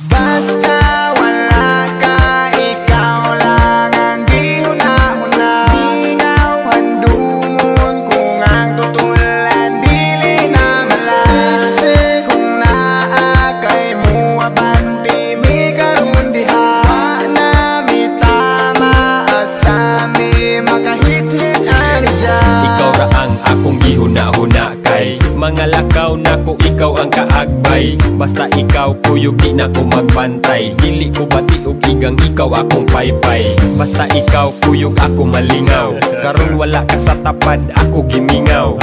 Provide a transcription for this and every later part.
Basta wala ka, ikaw lang ang gihuna-huna. Ingaw handumon kung ang tutulan dili na malase. Kung naa kay mo abanti mi karon diha. Wa na mi tama asa mi makahit-hit ani dyan. Ikaw ra ang akong gihuna-huna kay mga lakaw nako ikaw ang kaagbay. Basta ikaw kuyog di na ko magbantay. Dili ko bati og igang ikaw akong paypay. Basta ikaw kuyog ako malingaw. Karon wala ka sa tapad ako gimingaw.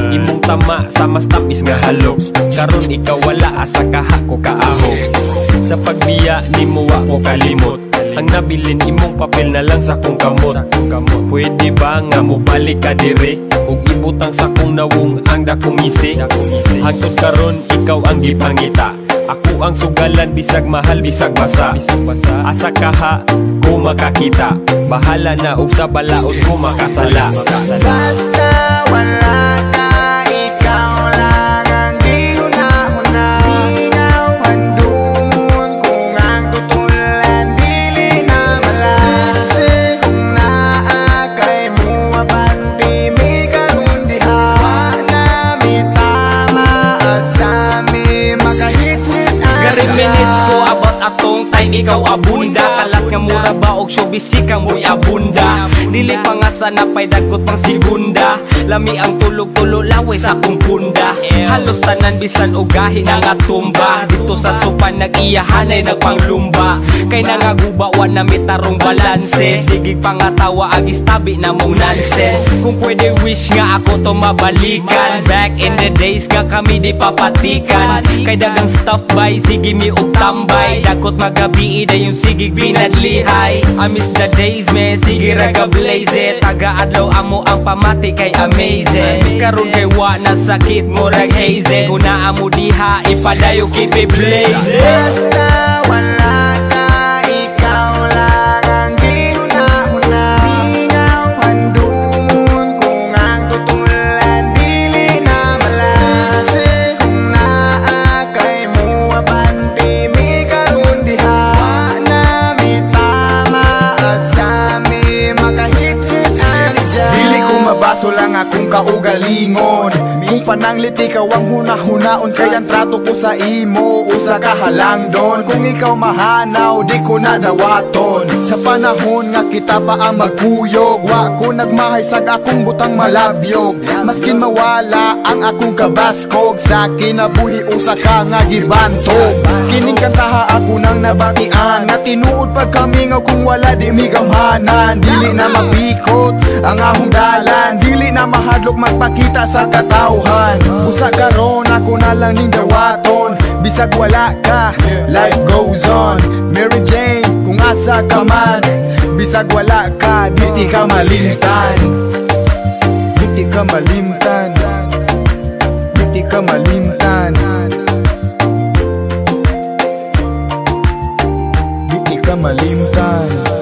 Imong tama sa mas tapis nga halok. Karon ikaw wala asa kaha ko kaaho. Sa pagbiya nimo wa ko kalimot. Ang nabilin imong papel na lang sa kong kamot. Pwede ba nga mo balik ka dire ug ibutang sa kong nawong ang dakong isi. Hangtod karon ikaw ang gipangita. Ako ang sugalan bisag mahal bisag basa. Asa kaha ko makakita. Bahala na og sa balaod ko makasala. Basta wala ka, ikaw lang ang gihuna-huna. Ingaw handumon kung ang tutulan dili na malase. Kung naa kay mo abanti mi karon diha. Wa na mi tama asa mi makahit-hit ani minutes ko about atong time ikaw abunda. Kalat nga mura ba og showbiz chika mo'y abunda. Dili pa nga sana pay dagot pang segunda. Lami ang tulog-tulo laway sa akong punda. Halos tanan bisan og gahi na nga tumba. Dito sa sopan nag-iyahanay nagpanglumba. Kay nangaguba wa na mitarong balanse. Sige pangatawa agis tabi na mong nonsense. Kung pwede wish nga ako to mabalikan. Back in the days nga kami di papatikan. Kay dagang stuff by sige mi og tambay. Dakot magabi ida yung sigig binadlihay. I miss the days man, sige raga blaze it. Taga-adlaw amo ang pamati kay amazing. Karon kay wa na sakit mo rag haze. Kuna amo diha ipadayo keep it blaze. Basta wala ka, ikaw lang ang gihuna-huna. Ingaw handumon kung ang tutulan dili na malase. Kung naa kay mo abanti mi karon diha. Wa na mi tama asa mi makahit-hit ani dyan. Dili ko mabaso lang akong kaugalingon. Kung pananglit ikaw ang huna-hunaon, kay ang trato ko sa imo usa ka halangdon. Kung ikaw mahanaw di ko na dawaton. Sa panahon nga kita pa ang magkuyog, wa ko nagmahay sag akong butang malabyog. Maskin mawala ang akong kabaskog, sa kinabuhi usa ka nga gibantog. Kining kantaha ako nang nabatian, nga tinuod pag kami nga kung wala di migamhanan. Dili na mapikot ang ahong dalan, dili na mahadlok magpakita sa katawhan. Busa karon ako na lang ning dawaton. Bisag wala ka, life goes on. Mary Jane, kung asa ka man. Bisag wala ka, di ka malimtan. Di ka malimtan. Di ka malimtan. Di ka malimtan.